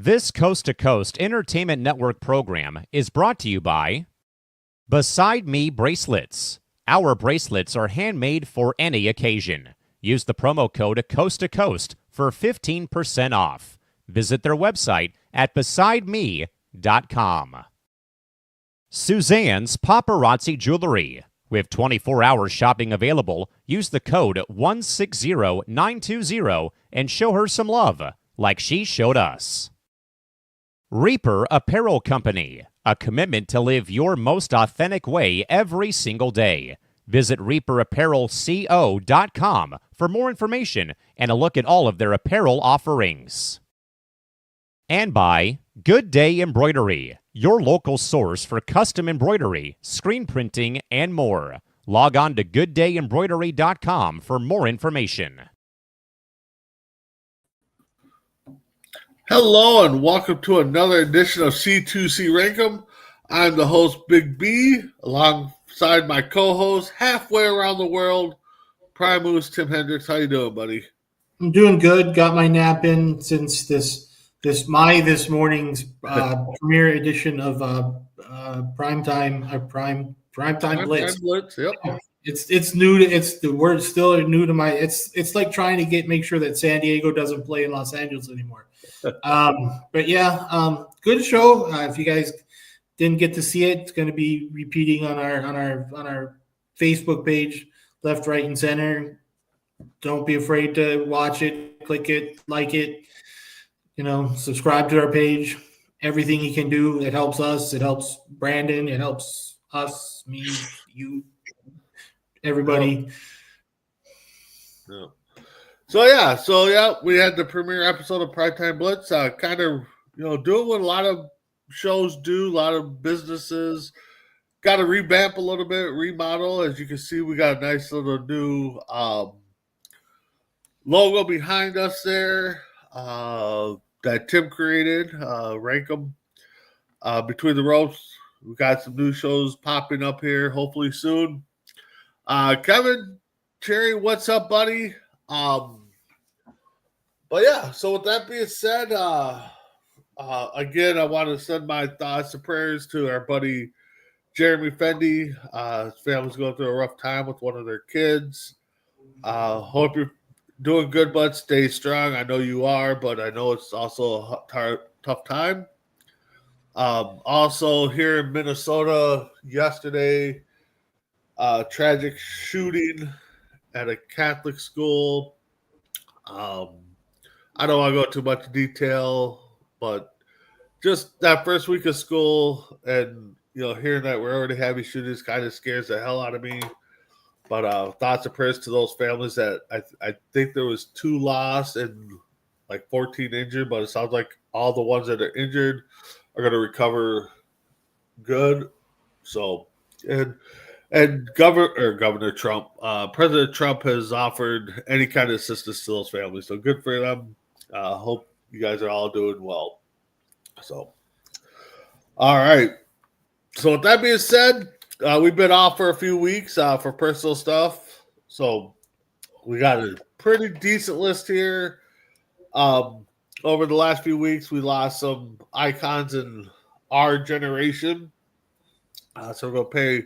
This Coast to Coast Entertainment Network program is brought to you by Beside Me Bracelets. Our bracelets are handmade for any occasion. Use the promo code Coast to Coast for 15% off. Visit their website at besideme.com. Suzanne's Paparazzi Jewelry. With 24-hour shopping available, use the code 160920 and show her some love, like she showed us. Reaper Apparel Company, a commitment to live your most authentic way every single day. Visit reaperapparelco.com for more information and a look at all of their apparel offerings. And by Good Day Embroidery, your local source for custom embroidery, screen printing, and more. Log on to gooddayembroidery.com for more information. Hello and welcome to another edition of C2C Rankem. I'm the host, Big B, alongside my co-host, halfway around the world, Primus Tim Hendricks. How you doing, buddy? I'm doing good. Got my nap in since this morning's premiere edition of Primetime Blitz. Yep. It's new to the word still new to my. It's like trying to make sure that San Diego doesn't play in Los Angeles anymore. But yeah, good show. If you guys didn't get to see it, it's going to be repeating on our Facebook page, left, right, and center. Don't be afraid to watch it, click it, like it. Subscribe to our page. Everything you can do, it helps us. It helps Brandon. It helps us, me, you, everybody. Yeah. So we had the premiere episode of Primetime Blitz. Kind of, doing what a lot of shows do, a lot of businesses. Got to revamp a little bit, remodel. As you can see, we got a nice little new logo behind us there that Tim created. Rankem. Between the ropes, we got some new shows popping up here, hopefully soon. Kevin, Cherry, what's up, buddy? But yeah, so with that being said, again, I want to send my thoughts and prayers to our buddy Jeremy Fendi. His family's going through a rough time with one of their kids. Hope you're doing good, bud. Stay strong. I know you are, but I know it's also a tough time. Also, here in Minnesota, yesterday, tragic shooting at a Catholic school. I don't want to go too much detail, but just that first week of school and, hearing that we're already having shootings kind of scares the hell out of me. But thoughts and prayers to those families that I think there was 2 lost and like 14 injured, but it sounds like all the ones that are injured are going to recover good. So, and Governor Trump, President Trump has offered any kind of assistance to those families. So good for them. Hope you guys are all doing well. So, all right. So with that being said, we've been off for a few weeks for personal stuff. So we got a pretty decent list here. Over the last few weeks, we lost some icons in our generation. So we're going to pay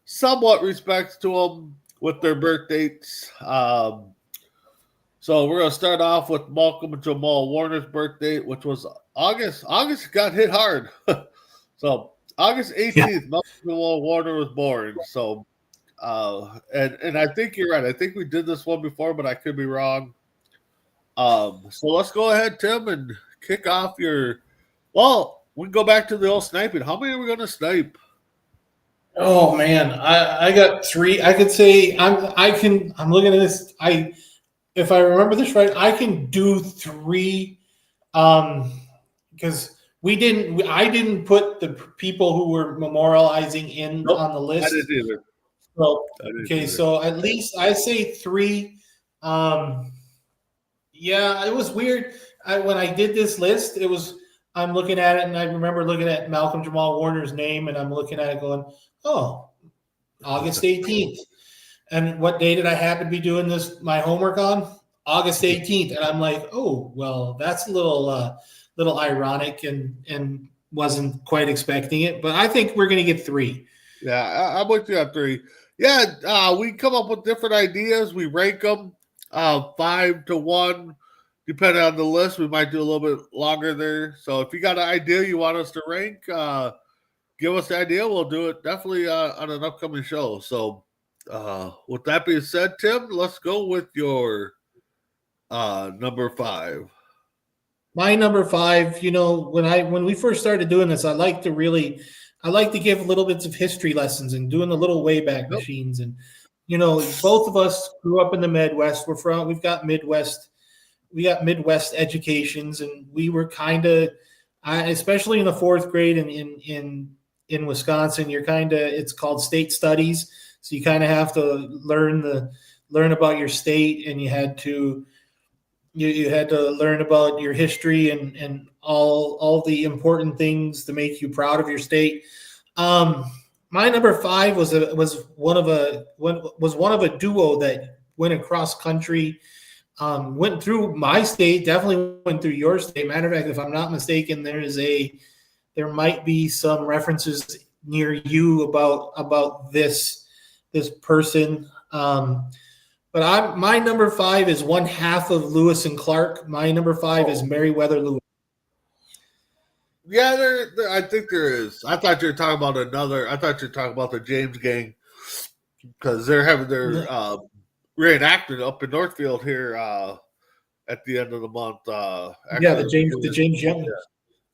somewhat respect to them with their birth dates. So we're going to start off with Malcolm Jamal Warner's birth date, which was August. August got hit hard. So August 18th, Malcolm Jamal Warner was born. So, and I think you're right. I think we did this one before, but I could be wrong. So let's go ahead, Tim, and kick off we can go back to the old sniping. How many are we going to snipe? Oh man, I got 3. I could say I'm looking at this. If I remember this right, I can do 3 because I didn't put the people who were memorializing on the list. I didn't either. So so at least I say 3. Yeah, it was weird. When I did this list, I'm looking at it and I remember looking at Malcolm Jamal Warner's name and I'm looking at it going, oh, August 18th. And what day did I happen to be doing my homework on? August 18th. And I'm like, oh, well, that's a little little ironic and wasn't quite expecting it. But I think we're going to get 3. Yeah, I'm with you on 3. Yeah, we come up with different ideas. We rank them 5 to 1, depending on the list. We might do a little bit longer there. So if you got an idea you want us to rank, give us the idea. We'll do it definitely on an upcoming show. So with that being said, Tim, let's go with your number 5. My number 5, when we first started doing this, I like to give little bits of history lessons and doing the little Wayback Machines. And, both of us grew up in the Midwest. We've got Midwest educations, and we were kind of, especially in the 4th grade in Wisconsin, it's called state studies. So you kind of have to learn about your state, and you had to learn about your history and all the important things to make you proud of your state. My number 5 was one of a duo that went across country, went through my state, definitely went through your state. Matter of fact, if I'm not mistaken, there might be some references near you about this person. But my number 5 is one half of Lewis and Clark. My number 5 is Meriwether Lewis. Yeah, I think there is. I thought you were talking about another. I thought you were talking about the James Gang, because they're having their reenactment up in Northfield here at the end of the month. The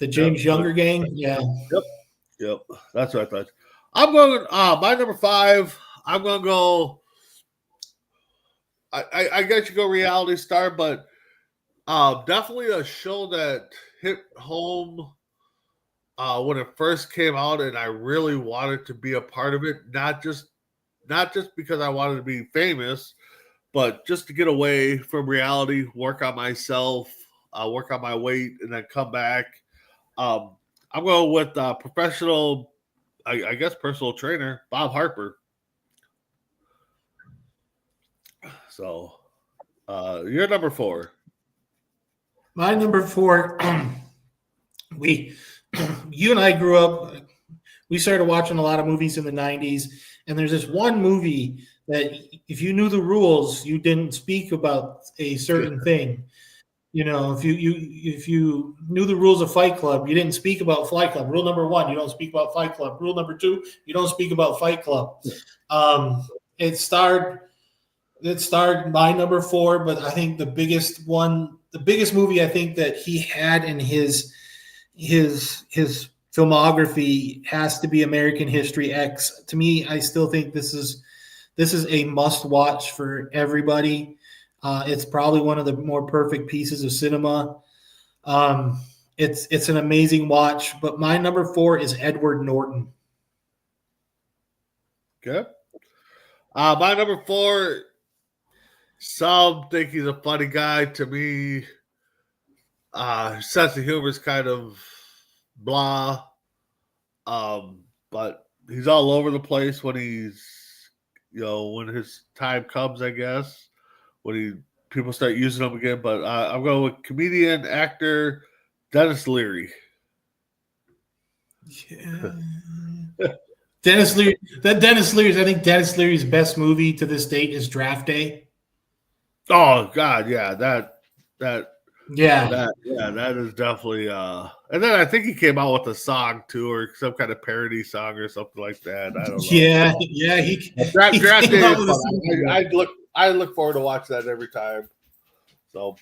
James Younger Gang. Yeah. Yep. That's what I thought. I'm going. My number 5. I'm going to go. I guess you go reality star, but definitely a show that hit home when it first came out, and I really wanted to be a part of it. Not just because I wanted to be famous, but just to get away from reality, work on myself, work on my weight, and then come back. I'm going with professional, I guess, personal trainer Bob Harper. So, you're number 4. My number 4, you and I grew up, we started watching a lot of movies in the 90s, and there's this one movie that if you knew the rules, you didn't speak about a certain thing. If you knew the rules of Fight Club, you didn't speak about Fight Club. Rule number 1, you don't speak about Fight Club. Rule number 2, you don't speak about Fight Club. It starred my number 4, but I think the biggest movie I think that he had in his filmography has to be American History X. To me, I still think this is a must watch for everybody. It's probably one of the more perfect pieces of cinema. It's an amazing watch, but my number 4 is Edward Norton. Okay. My number 4, some think he's a funny guy. To me, sense of humor is kind of blah. But he's all over the place when when his time comes, I guess, when people start using him again. But I'm going with comedian, actor, Dennis Leary. Yeah. Dennis Leary. I think Dennis Leary's best movie to this date is Draft Day. Oh God, yeah, that is definitely. And then I think he came out with a song too, or some kind of parody song or something like that. I don't know. Yeah. Draft Day is fun. I look forward to watching that every time. So,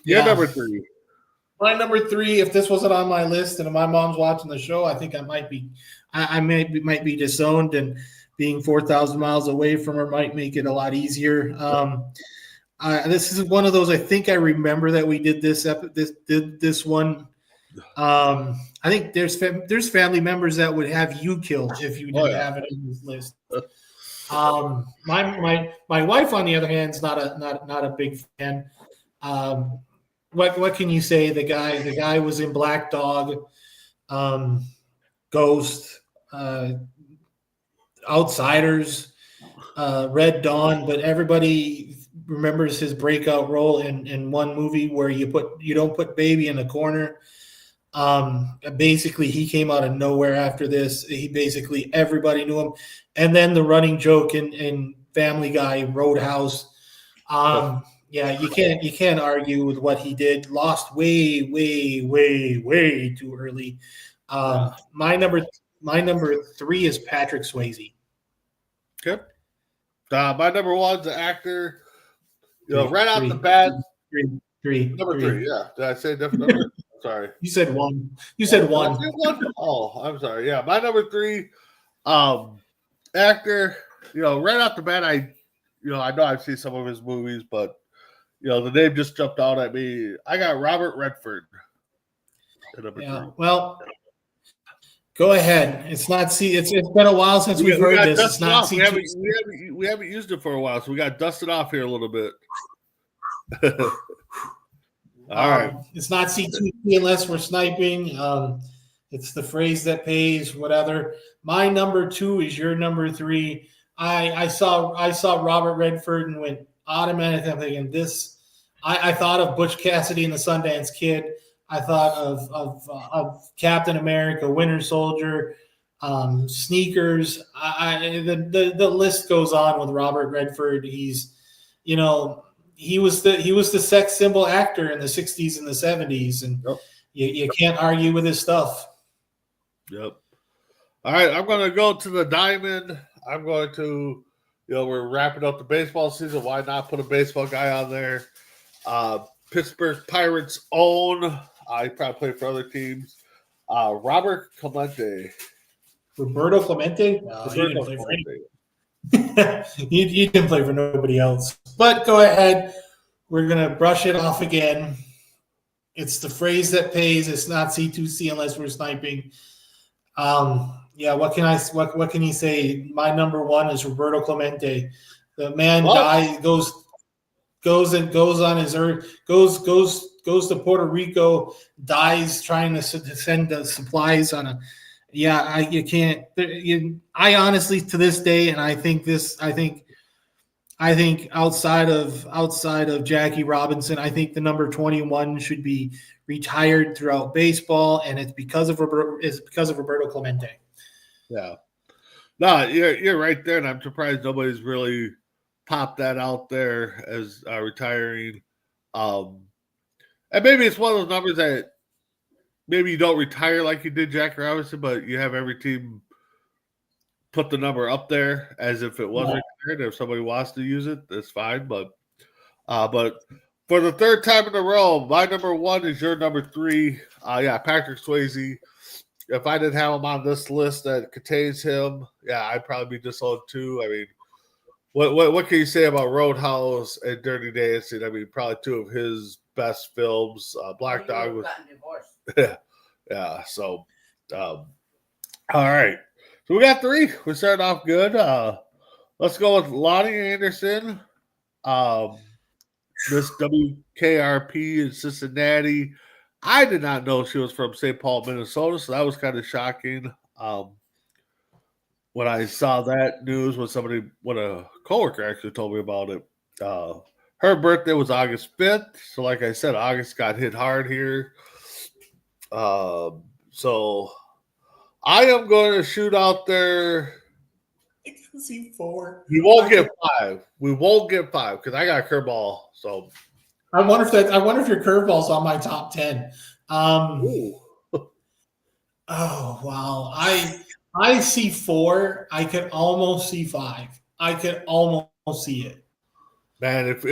number 3. My number 3, if this wasn't on my list and if my mom's watching the show, I think I might be disowned, and being 4,000 miles away from her might make it a lot easier. This is one of those. I think I remember that we did this one. I think there's family members that would have you killed if you didn't have it on this list. My wife, on the other hand, is not a big fan. What can you say? The guy was in Black Dog, Ghost, Outsiders, Red Dawn, but everybody remembers his breakout role in one movie where you don't put baby in a corner. Basically, he came out of nowhere after this. He basically everybody knew him, and then the running joke in Family Guy, Roadhouse. Yeah, you can't argue with what he did. Lost way too early. My number 3 is Patrick Swayze. Okay. My number 1's the actor. Right off the bat. Number three. Yeah. Did I say different number? Sorry. You said 1. You said 1. Oh, I'm sorry. Yeah, my number 3, actor. Right off the bat, I know I've seen some of his movies, but the name just jumped out at me. I got Robert Redford. Number 3. Well, go ahead. It's not It's been a while since we've heard this. It's not C2C. We haven't used it for a while, so we got dusted off here a little bit. All right. It's not C2C unless we're sniping. It's the phrase that pays, whatever. My number 2 is your number 3. I saw Robert Redford and went automatically. I'm thinking this. I thought of Butch Cassidy and the Sundance Kid. I thought of Captain America, Winter Soldier, Sneakers. The list goes on with Robert Redford. He's, he was the sex symbol actor in the 60s and the 70s, and you can't argue with his stuff. Yep. All right, I'm going to go to the diamond. I'm going to, we're wrapping up the baseball season. Why not put a baseball guy on there? Pittsburgh Pirates own. I probably play for other teams. Robert Clemente. Roberto Clemente? No, he didn't play for anybody. You didn't play for nobody else. But go ahead. We're going to brush it off again. It's the phrase that pays. It's not C2C unless we're sniping. What can you say? My number 1 is Roberto Clemente. The man goes on his earth, goes to Puerto Rico, dies trying to send the supplies on a. You can't. I honestly, to this day, and I think outside of Jackie Robinson, I think the number 21 should be retired throughout baseball, and it's because of Roberto Clemente. Yeah, no, you're right there, and I'm surprised nobody's really popped that out there as retiring. And maybe it's one of those numbers that maybe you don't retire like you did Jackie Robinson, but you have every team put the number up there as if it was retired. If somebody wants to use it, that's fine. But for the third time in a row, my number 1 is your number 3. Patrick Swayze. If I didn't have him on this list that contains him, I'd probably be disowned too. I mean, what can you say about Roadhouse and Dirty Dancing? I mean, probably 2 of his best films. Black Dog was. Yeah. So, all right. So we got 3. We're starting off good. Let's go with Lonnie Anderson. This WKRP in Cincinnati. I did not know she was from St. Paul, Minnesota, so that was kind of shocking. When I saw that news, when a coworker actually told me about it. Her birthday was August 5th, so like I said, August got hit hard here. So I am going to shoot out there. I can see 4. We won't get 5. We won't get 5 because I got a curveball. So I wonder if your curveball's on my top 10. Oh wow! I see 4. I could almost see 5. I could almost see it. Man, if we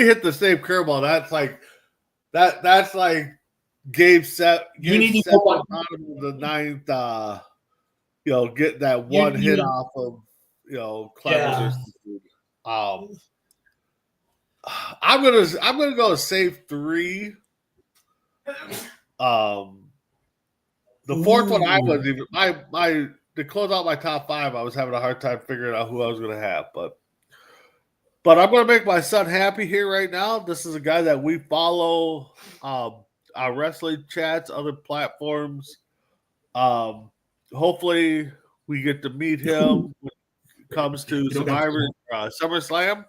hit the same curveball, that's like game set. You need to go bottom of the 9th. Get that one hit off of Clemens. Yeah. I'm gonna go save 3. The fourth one I was even my to close out my top 5. I was having a hard time figuring out who I was gonna have, but I'm gonna make my son happy here right now. This is a guy that we follow our wrestling chats, other platforms. Hopefully we get to meet him when it comes to Survivor SummerSlam.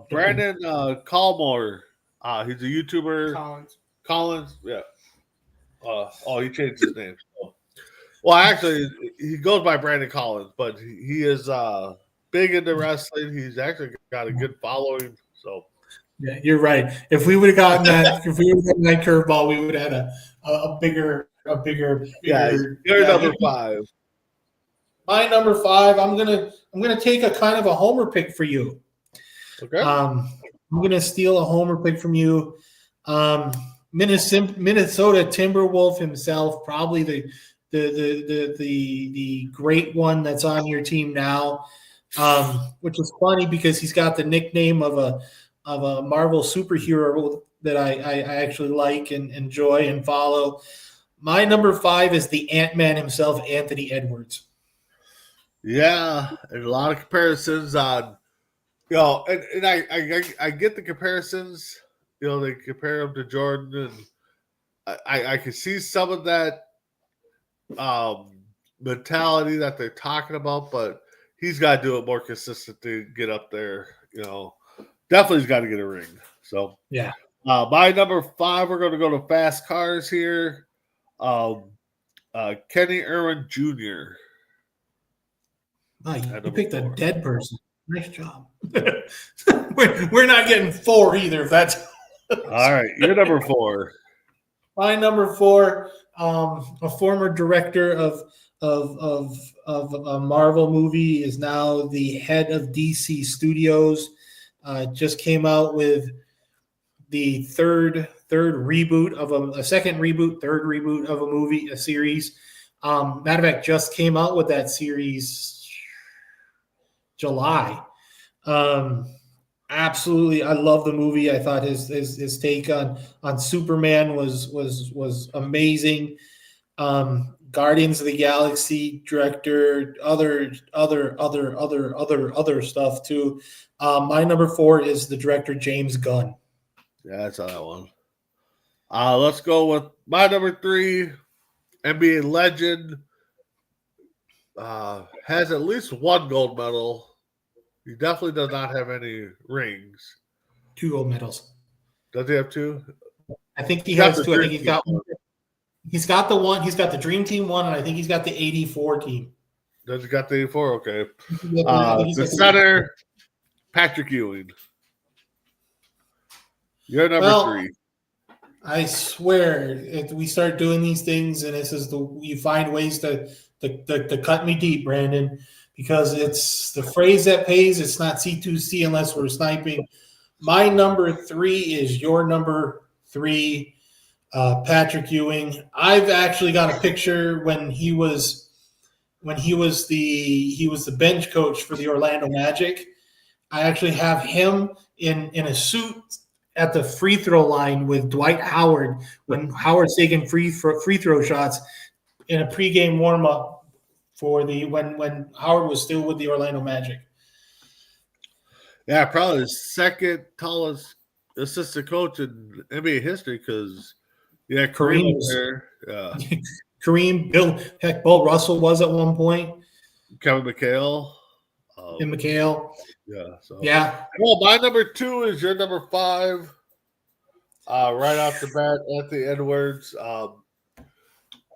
Brandon Callmore, he's a YouTuber. Collins. Collins, yeah. He changed his name. So. Well, actually, he goes by Brandon Collins, but he is big into wrestling. He's actually got a good following. So, yeah, you're right. If we would have gotten that, curveball, we would have had a bigger. yeah, you're number 5. My number 5. I'm gonna take a kind of a homer pick for you. Okay. I'm gonna steal a homer pick from you. Minnesota Timberwolf himself, probably the great one that's on your team now, which is funny because he's got the nickname of a Marvel superhero that I actually like and enjoy and follow. My number 5 is the Ant-Man himself, Anthony Edwards. Yeah, and a lot of comparisons on, and I get the comparisons. They compare him to Jordan, and I can see some of that mentality that they're talking about, but he's got to do it more consistent to get up there. Definitely he's got to get a ring. So yeah, my number 5, we're going to go to fast cars here. Kenny Irwin Jr. Oh, you picked 4. A dead person. Nice job. we're not getting 4 either. If that's all right. You're number 4. My number 4, a former director of a Marvel movie, is now the head of DC Studios. Just came out with the third reboot of a second reboot, third reboot of a movie, a series. Matter of fact, just came out with that series July. Absolutely, I love the movie. I thought his take on Superman was amazing. Guardians of the Galaxy director, other stuff too. My number 4 is the director James Gunn. Yeah, I saw that one. Let's go with my number 3, NBA legend. Has at least 1 gold medal. He definitely does not have any rings. 2 gold medals. Does he have 2? I think he has 2. I think he's got one. He's got the one. He's got the Dream Team 1, and I think he's got the 84 team. Does he got the 84? Okay. The center, Patrick Ewing. You're number 3. I swear, if we start doing these things, and this is you find ways to cut me deep, Brandon, because it's the phrase that pays. It's not C2C unless we're sniping. My number 3 is your number 3, Patrick Ewing. I've actually got a picture when he was the bench coach for the Orlando Magic. I actually have him in a suit at the free throw line with Dwight Howard when Howard's taking free throw shots in a pregame warm up for when Howard was still with the Orlando Magic. Yeah, probably the second tallest assistant coach in NBA history because Kareem was there. Kareem, Bill Russell was at one point. Kevin McHale. And McHale. Yeah. So. Yeah. Well, my number 2 is your number 5. Right off the bat, Anthony Edwards.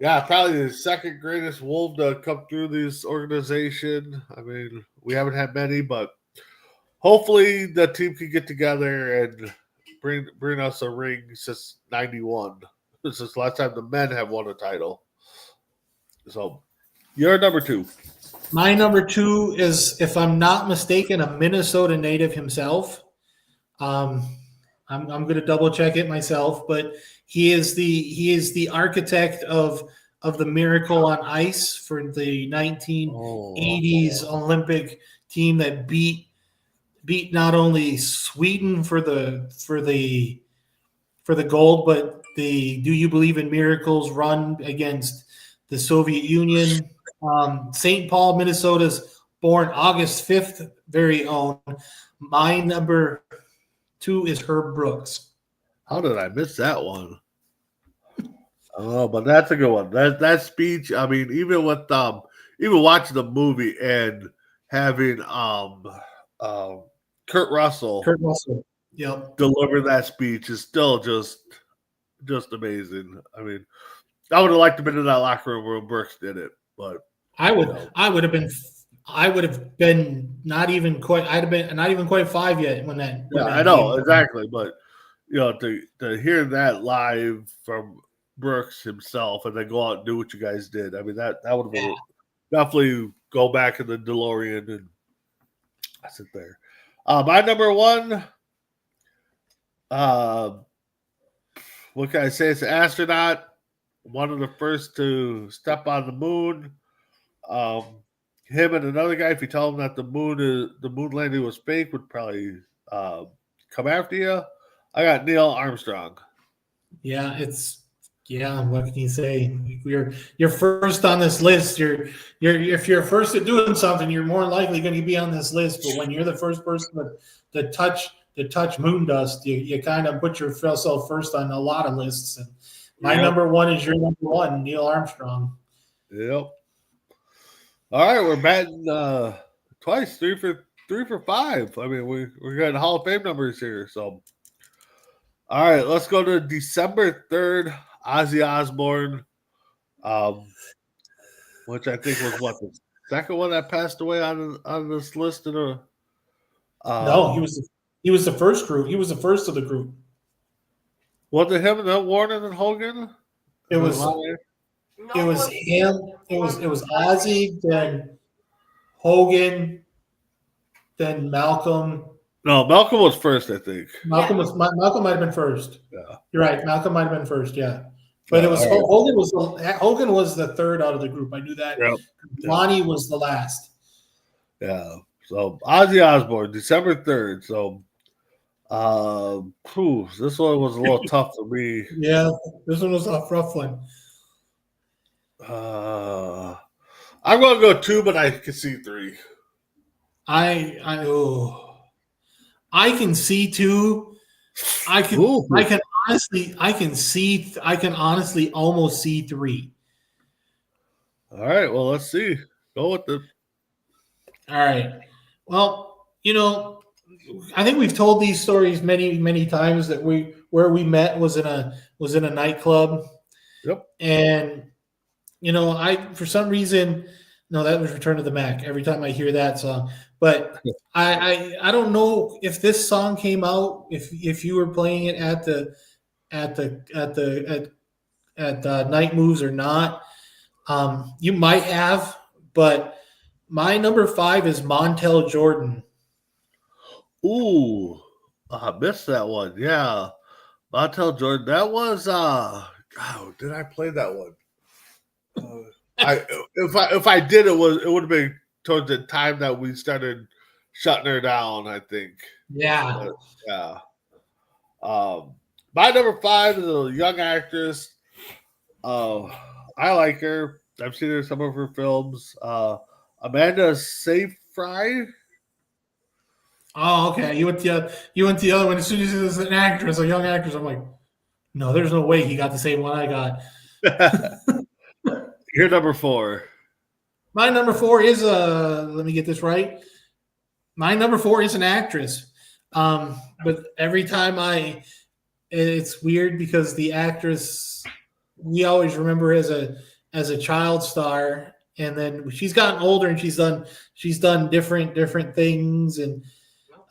Probably the second greatest Wolf to come through this organization. I mean, we haven't had many, but hopefully the team can get together and bring us a ring since '91. This is the last time the men have won a title. So, you're number 2. My number 2 is, if I'm not mistaken, a Minnesota native himself. I'm going to double check it myself, but he is the architect of the Miracle on Ice for the 1980s Olympic team that beat not only Sweden for the gold, but the Do You Believe in Miracles run against the Soviet Union. St. Paul, Minnesota's born August 5th, very own. My number 2 is Herb Brooks. How did I miss that one? Oh, but that's a good one. That speech. I mean, even with even watching the movie and having Kurt Russell, yep, deliver that speech is still just just amazing. I mean, I would have liked to be in that locker room where Brooks did it, but I would have been not even quite. I'd have been not even quite 5 yet when that. I know exactly. But to hear that live from Brooks himself, and then go out and do what you guys did. I mean, that would have been definitely go back in the DeLorean and sit there. My number one. What can I say? It's an astronaut. One of the first to step on the moon. Him and another guy, if you tell him that the moon landing was fake, would probably come after you. I got Neil Armstrong. Yeah, what can you say? You're first on this list. If you're first at doing something, you're more likely going to be on this list. But when you're the first person to touch moon dust, you kind of put yourself first on a lot of lists. And my number one is your number one, Neil Armstrong. Yep. All right, we're batting twice, three for five. I mean, we're getting Hall of Fame numbers here. So, all right, let's go to December 3rd, Ozzy Osbourne, which I think was the second one that passed away on this list. No, he was the first group. He was the first of the group. Was it him and then Warren and Hogan? It was him. It was Ozzy, then Hogan, then Malcolm. No, Malcolm was first, I think. Malcolm might have been first. Yeah, you're right. Malcolm might have been first. Yeah, but it was Hogan was the third out of the group. I knew that. Yep. Lonnie was the last. Yeah. So Ozzy Osbourne, December 3rd. So, this one was a little tough for me. Yeah, this one was a rough one. I'm going to go 2, but I can see 3. I can see 2. I can honestly almost see 3. All right, well, let's see. Go with it. All right. Well, I think we've told these stories many, many times that where we met was in a nightclub. Yep. And for some reason, no, that was Return to the Mac. Every time I hear that song, but I don't know if this song came out if you were playing it at the Night Moves or not. You might have, but my number 5 is Montel Jordan. Ooh, I missed that one. Yeah, Montel Jordan. That was did I play that one? If I did, it would have been towards the time that we started shutting her down, I think. Yeah. But, yeah. My number 5 is a young actress. I like her. I've seen her in some of her films. Amanda Seyfried. Oh, okay. You went the other one. As soon as it was an actress, a young actress, I'm like, no, there's no way he got the same one I got. You're number 4. My number 4 is let me get this right. My number 4 is an actress. But every time it's weird because the actress we always remember as a child star, and then she's gotten older and she's done different things, and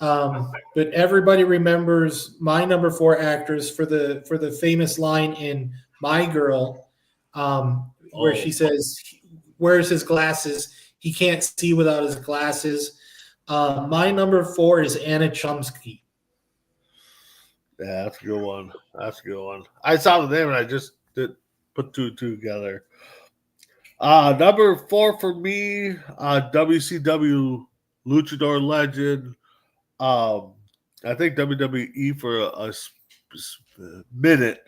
but everybody remembers my number 4 actress for the famous line in My Girl, where she says, "Where's his glasses? He can't see without his glasses." My number 4 is Anna Chomsky. Yeah, that's a good one. I saw the name and I just did put 2 together. Number 4 for me, WCW Luchador legend. I think WWE for a minute.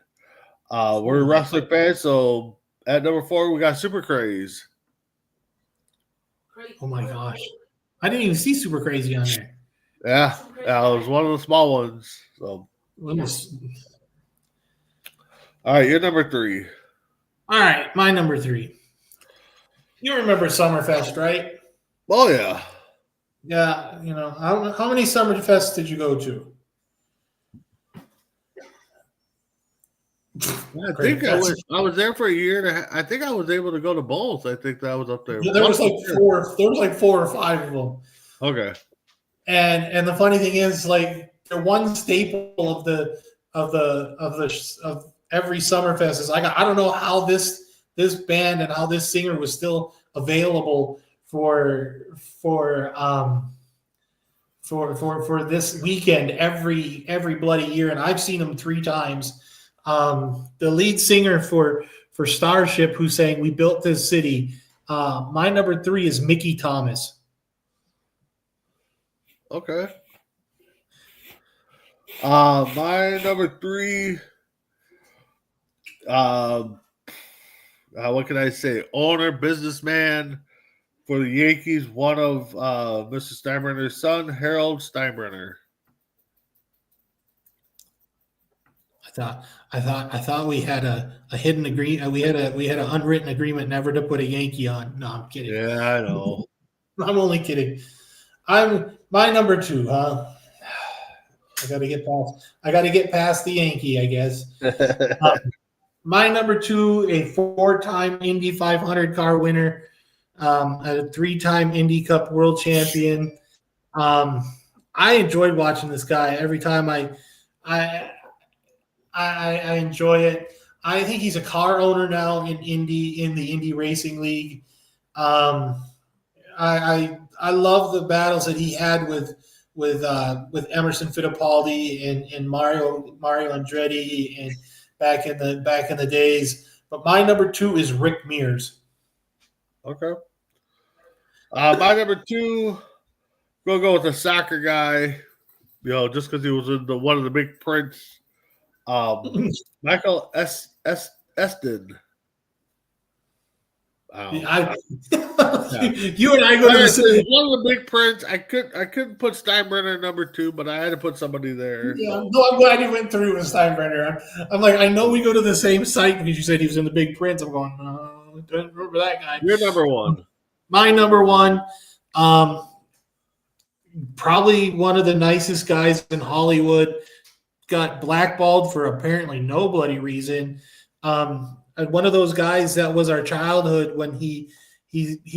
We're wrestling fans, so at number 4 we got Super Craze. Oh my gosh, I didn't even see Super Crazy on there. Yeah, it was one of the small ones. So, all right, you're number 3. All right, my number 3. You remember Summerfest, right? Oh yeah. Yeah, how many Summerfests did you go to? I think I was there for a year and I think I was able to go to both. I think that was up there. There was like four. There was like 4 or 5 of them. Okay. And the funny thing is, like, they're one staple of every Summerfest is I don't know how this band and how this singer was still available for this weekend every bloody year, and I've seen him 3 times. The lead singer for Starship, who sang "We Built This City," my number 3 is Mickey Thomas. Okay. My number 3. What can I say? Owner, businessman for the Yankees. One of Mr. Steinbrenner's son, Harold Steinbrenner. I thought we had a hidden agreement. We had an unwritten agreement never to put a Yankee on. No, I'm kidding. Yeah, I know. I'm only kidding. I'm my number 2, huh? I got to get past the Yankee, I guess. My number 2, a 4-time Indy 500 car winner, a 3-time Indy Cup world champion. I enjoyed watching this guy every time. I enjoy it. I think he's a car owner now in the Indy Racing League. I love the battles that he had with Emerson Fittipaldi and Mario Andretti and back in the days. But my number 2 is Rick Mears. Okay. My number 2, we'll go with a soccer guy. Just because he was in one of the big prints. Michael Eston. You and I go to the same. One of the big prints. I couldn't put Steinbrenner number 2, but I had to put somebody there. Yeah, no, I'm glad you went through with Steinbrenner. I'm like, I know we go to the same site because you said he was in the big prints. I'm going, no, I don't remember that guy. Your number 1. My number 1, probably one of the nicest guys in Hollywood. Got blackballed for apparently no bloody reason. And one of those guys that was our childhood when he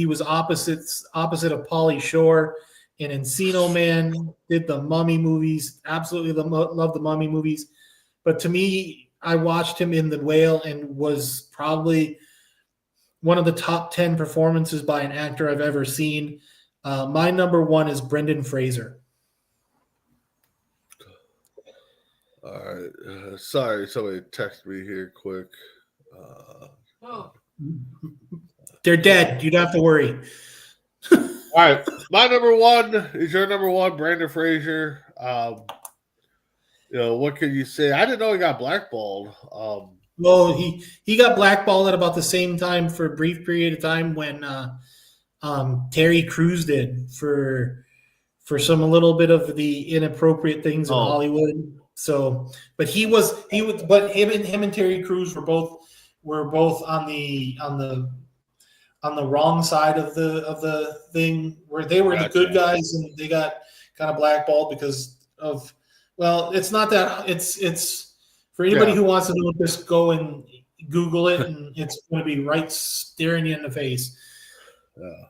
was opposite of Pauly Shore and Encino Man, did the Mummy movies. Absolutely love the Mummy movies. But to me, I watched him in The Whale and was probably one of the top 10 performances by an actor I've ever seen. My number 1 is Brendan Fraser. All right. Sorry, somebody text me here quick. They're dead. You don't have to worry. All right. My number 1 is your number 1, Brendan Fraser. What can you say? I didn't know he got blackballed. Well, he got blackballed at about the same time for a brief period of time when Terry Crews did for some a little bit of the inappropriate things in Hollywood. So, but him and Terry Crews were both on the wrong side of the thing, where they were the good guys and they got kind of blackballed because of, well, it's not that it's for anybody who wants to know, just go and Google it and it's going to be right staring you in the face. Yeah.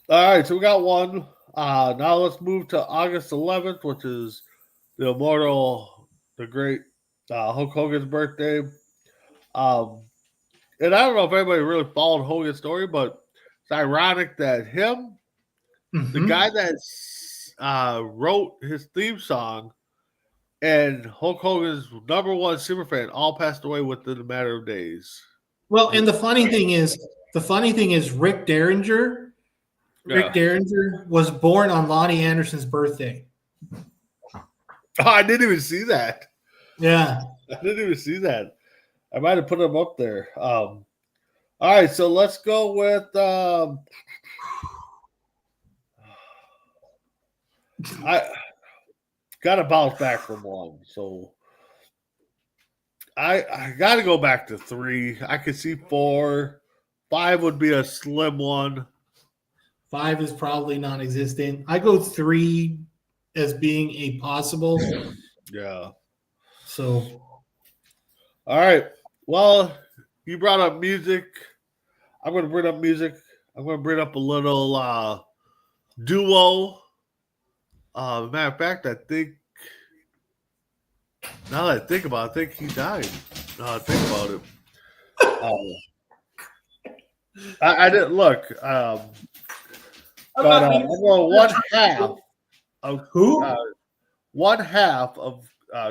All right, so we got one. Now let's move to August 11th, which is the immortal, the great Hulk Hogan's birthday. And I don't know if anybody really followed Hogan's story, but it's ironic that him, the guy that wrote his theme song, and Hulk Hogan's number 1 superfan all passed away within a matter of days. Well, and the funny thing is, Rick Derringer. Rick Derringer was born on Lonnie Anderson's birthday. Oh, I didn't even see that. Yeah. I didn't even see that. I might have put him up there. All right, so let's go with I got to bounce back from 1. So I got to go back to 3. I could see 4. 5 would be a slim one. 5 is probably non-existent. I go 3 as being a possible. Yeah. So All right. Well, you brought up music. I'm going to bring up music. I'm going to bring up a little duo. Matter of fact, I think now that I think about it, I think he died. Now that I think about it. I didn't look. But I'm going Who? one half of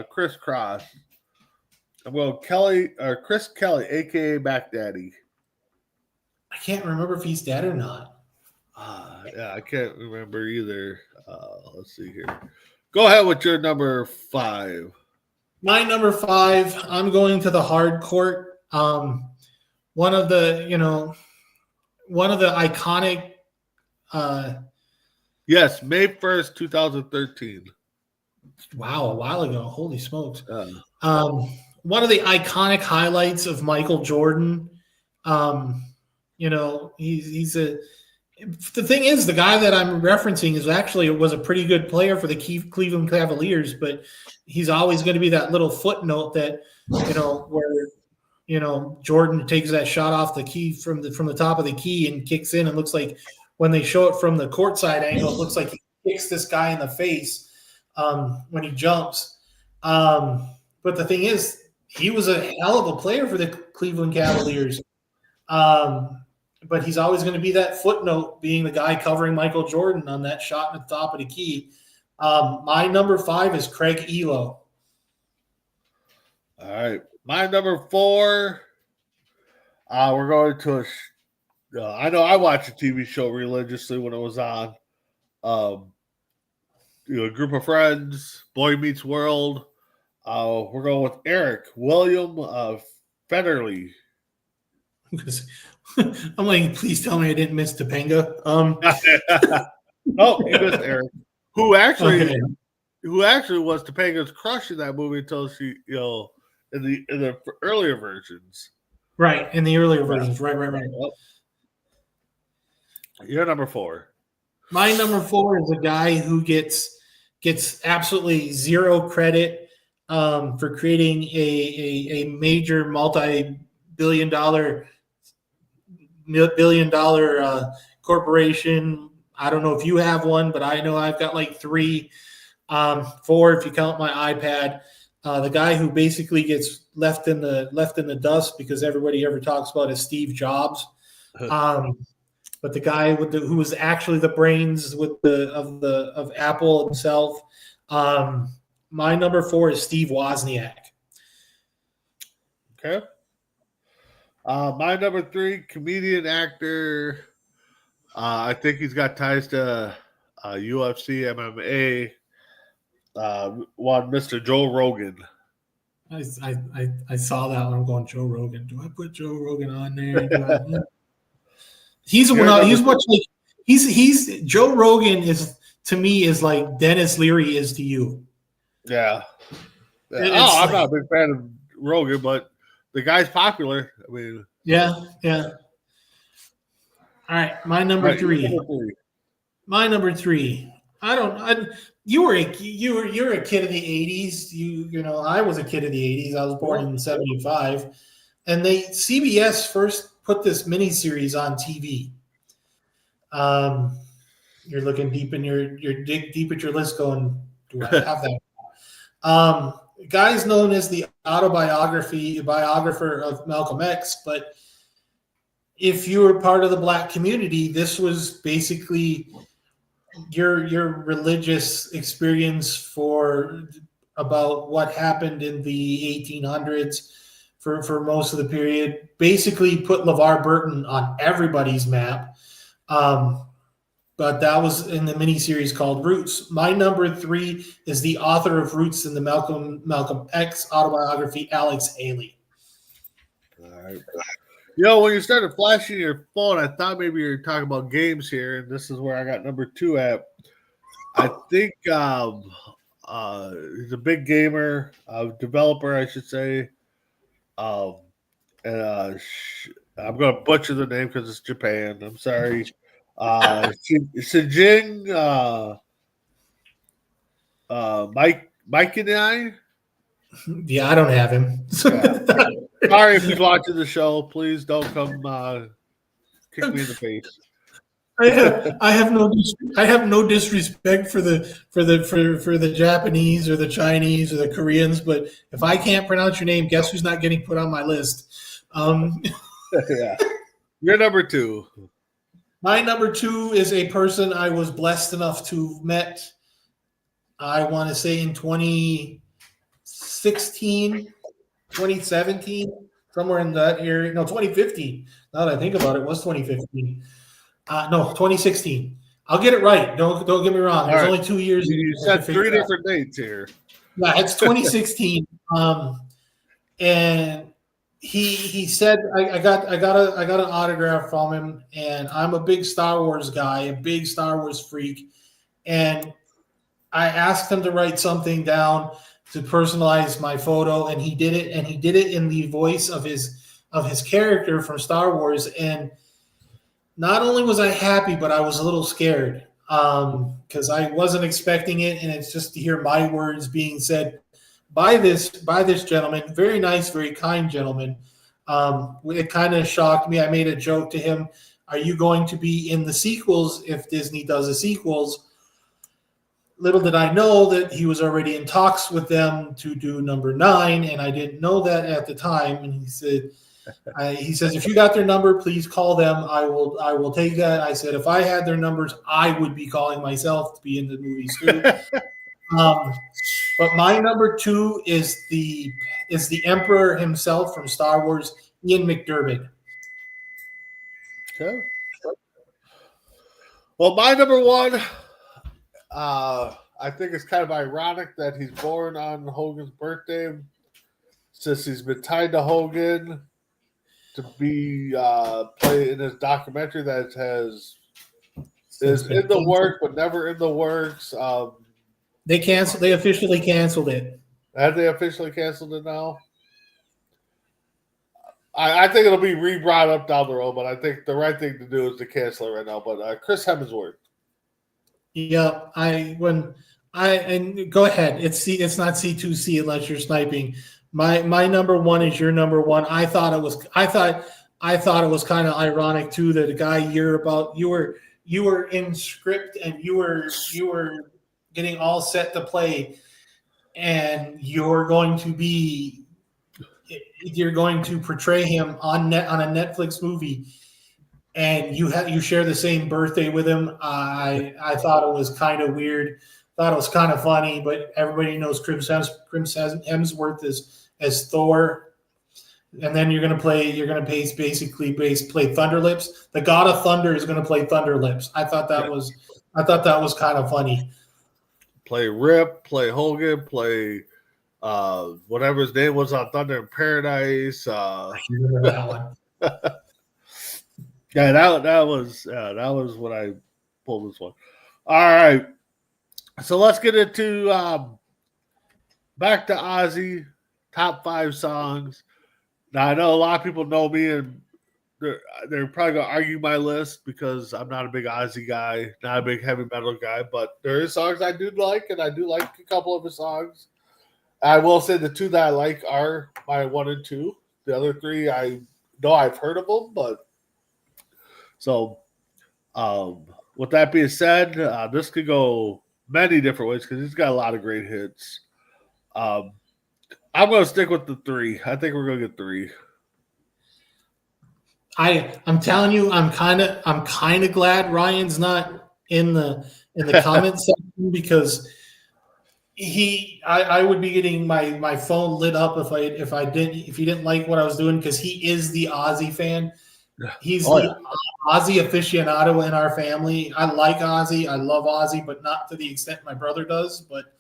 Chris Cross. I'm going Chris Kelly, aka Mac Daddy. I can't remember if he's dead or not. Yeah, I can't remember either. Let's see here. Go ahead with your number 5. My number 5, I'm going to the hard court. One of the iconic. Yes, May 1st, 2013. Wow, a while ago. Holy smokes. One of the iconic highlights of Michael Jordan. He's a. The thing is, the guy that I'm referencing was a pretty good player for the Cleveland Cavaliers, but he's always going to be that little footnote that where Jordan takes that shot off the key from the top of the key and kicks in. It looks like when they show it from the courtside angle, it looks like he kicks this guy in the face when he jumps. But the thing is, he was a hell of a player for the Cleveland Cavaliers. But he's always going to be that footnote, being the guy covering Michael Jordan on that shot at the top of the key. My number 5 is Craig Elo. All right. My number 4, we're going to I know I watched a TV show religiously when it was on. A group of friends, Boy Meets World. We're going with Eric William Federley. I'm like, please tell me I didn't miss Topanga. No, you missed Eric, who actually was Topanga's crush in that movie until she, in the earlier versions. Right, in the earlier versions. Right. Well, you're number 4. My number 4 is a guy who gets absolutely zero credit for creating a major multi-billion dollar corporation. I don't know if you have one, but I know I've got like 3, 4 if you count my iPad. The guy who basically gets left in the dust because everybody ever talks about is Steve Jobs. But the guy who was actually the brains of Apple himself. My number 4 is Steve Wozniak. Okay. My number 3, comedian, actor. I think he's got ties to UFC, MMA. One, Mr. Joe Rogan. I saw that one. I'm going, Joe Rogan. Do I put Joe Rogan on there? He's Joe Rogan is, to me, is like Dennis Leary is to you. Yeah. I'm not a big fan of Rogan, but the guy's popular. I mean, yeah. All right, my number 3. My number 3. You're a kid of the 80s. I was a kid of the 80s. I was born in 75, and CBS first put this miniseries on TV. You're looking deep in your dig deep at your list, going, do I have that? Guy's known as the biographer of Malcolm X, but if you were part of the Black community, this was basically your religious experience about what happened in the 1800s for most of the period. Basically put LeVar Burton on everybody's map. But that was in the miniseries called Roots. My number 3 is the author of Roots in the Malcolm X autobiography, Alex Haley. All right. When you started flashing your phone, I thought maybe you were talking about games here, and this is where I got number 2 at. I think he's a big gamer, developer, I should say. I'm going to butcher the name because it's Japan. I'm sorry. Sijing Mike and I. Yeah, I don't have him. Yeah. Sorry if he's watching the show. Please don't come kick me in the face. I have no disrespect for the Japanese or the Chinese or the Koreans, but if I can't pronounce your name, guess who's not getting put on my list? Yeah. You're number 2. My number 2 is a person I was blessed enough to have met. I want to say in 2016, 2017, somewhere in that area. No, 2015. Now that I think about it, it was 2015. No, 2016. I'll get it right. Don't get me wrong. There's only 2 years. You said 3 different dates here. Yeah, it's 2016. And he said I got an autograph from him, and I'm a big Star Wars guy, a big Star Wars freak, and I asked him to write something down to personalize my photo, and he did it, and he did it in the voice of his character from Star Wars. And not only was I happy, but I was a little scared because I wasn't expecting it, and it's just to hear my words being said by this gentleman, very nice, very kind gentleman. It kind of shocked me. I made a joke to him, "Are you going to be in the sequels if Disney does the sequels?" Little did I know that he was already in talks with them to do number 9, and I didn't know that at the time. And he said, "If you got their number, please call them. I will take that." I said, "If I had their numbers, I would be calling myself to be in the movies too." But my number 2 is the Emperor himself from Star Wars, Ian McDiarmid. Okay. Well, my number 1, I think it's kind of ironic that he's born on Hogan's birthday, since he's been tied to Hogan to be play in his documentary that is in the works but never in the works. They officially canceled it. Have they officially canceled it now? I think it'll be re-brought up down the road, but I think the right thing to do is to cancel it right now. But Chris Hemsworth. Yeah, and go ahead. It's not C2C unless you're sniping. My number 1 is your number 1. I thought it was kind of ironic too that a guy you were in script and you were getting all set to play, and you're going to portray him on a Netflix movie, and you share the same birthday with him. I thought it was kind of weird. Thought it was kind of funny, but everybody knows Chris Hemsworth as Thor, and then you're going to basically play Thunderlips. The God of Thunder is going to play Thunderlips. I thought that was kind of funny. Play Rip, play Hogan, play whatever his name was on Thunder in Paradise. I remember that one. Yeah, that was when I pulled this one. All right, so let's get into back to Ozzy top 5 songs. Now I know a lot of people know me, and they're probably gonna argue my list because I'm not a big Ozzy guy, not a big heavy metal guy, but there is songs I do like, and I do like a couple of his songs. I will say the 2 that I like are my 1 and 2. The other 3 I know I've heard of them, but so with that being said, this could go many different ways because he's got a lot of great hits. I'm going to stick with the 3. I think we're going to get 3. I'm telling you, I'm kind of glad Ryan's not in the comments section, because I would be getting my phone lit up if he didn't like what I was doing, because he is the Ozzy fan. He's the Ozzy aficionado in our family. I like Ozzy. I love Ozzy, but not to the extent my brother does. But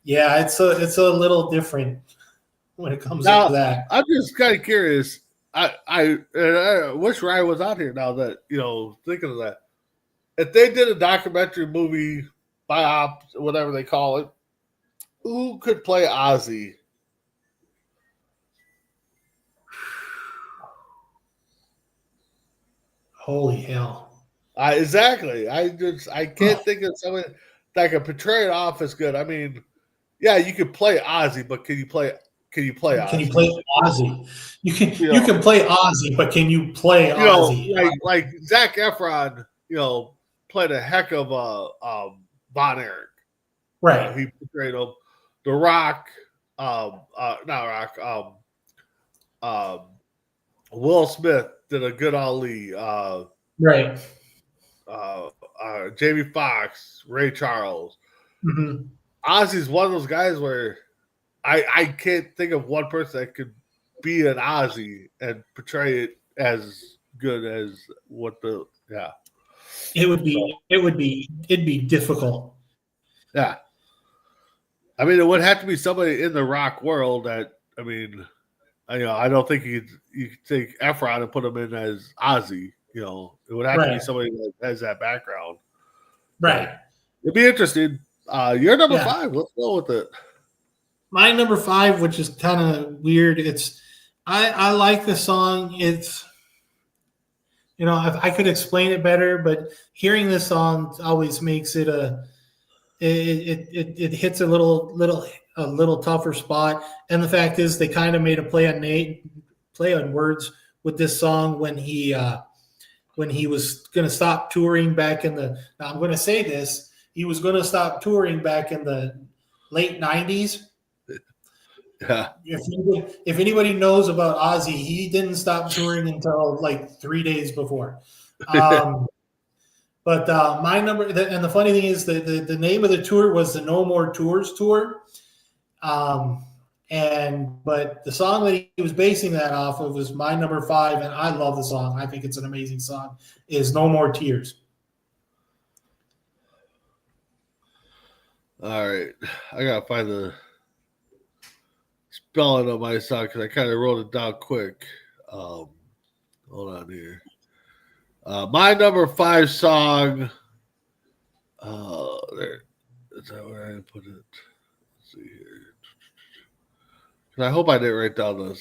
yeah, it's a little different when it comes to that. I'm just kind of curious. I wish Ryan was out here now that, thinking of that. If they did a documentary movie, biop, whatever they call it, who could play Ozzy? Holy hell. Exactly. I can't think of someone that can portray it off as good. I mean, yeah, you can play Ozzy, but can you play Ozzy? Can you play Ozzy? You You know, can play Ozzy, but can you play Ozzy? like Zac Efron, played a heck of a Von Erich. Right. He portrayed him. The Rock, not Rock, Will Smith did a good Ali. Right. Jamie Foxx, Ray Charles. Mm-hmm. Ozzy's one of those guys where I can't think of one person that could be an Ozzy and portray it as good as It'd be difficult. Yeah. I mean, it would have to be somebody in the rock world that, I mean, I don't think you could take Efron and put him in as Ozzy. It would have to be somebody that has that background. Right. But it'd be interesting. You're number 5. Let's go with it. My number 5, which is kind of weird. I like the song. It's, I could explain it better, but hearing this song always makes it it hits a little tougher spot. And the fact is, they kind of made a play on words with this song when he was going to stop touring back in the. Now I'm going to say this. He was going to stop touring back in the late 90s. Yeah. If anybody knows about Ozzy, he didn't stop touring until like 3 days before. But my number, and the funny thing is the name of the tour was the No More Tours Tour. But the song that he was basing that off of was my number 5, and I love the song. I think it's an amazing song. Is No More Tears. All right, I gotta find the spelling of my song because I kind of wrote it down quick. Hold on here. My number 5 song. There. Is that where I put it? Let's see here. I hope I didn't write down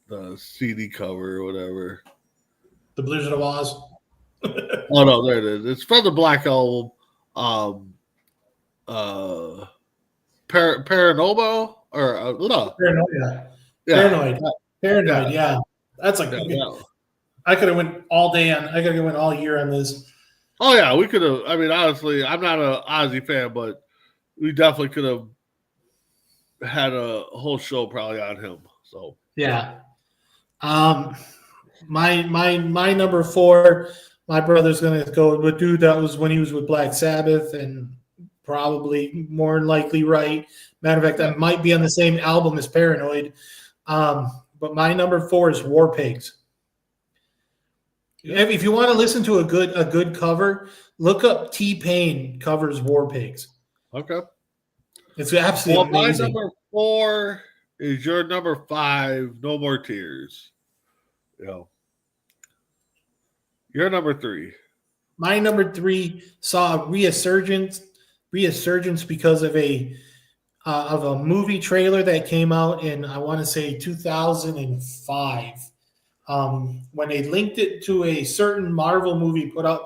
the CD cover or whatever. The Blizzard of Oz. Oh no, there it is. It's from the Black Album. Paranoia or no. Paranoia. Yeah. Paranoid. Yeah. That's like I could have went all day on. I could have went all year on this. Oh yeah, we could have. I mean, honestly, I'm not an Ozzy fan, but we definitely could have had a whole show probably on him. So yeah. My number 4. My brother's gonna go with dude. That was when he was with Black Sabbath, and probably more than likely right. Matter of fact, that might be on the same album as Paranoid. But my number 4 is War Pigs. If you want to listen to a good cover, look up T-Pain covers War Pigs. Okay. It's absolutely amazing. My number 4 is your number 5, No More Tears. Your number 3. My number 3 saw a resurgence because of a movie trailer that came out in, I want to say, 2005. When they linked it to a certain Marvel movie put out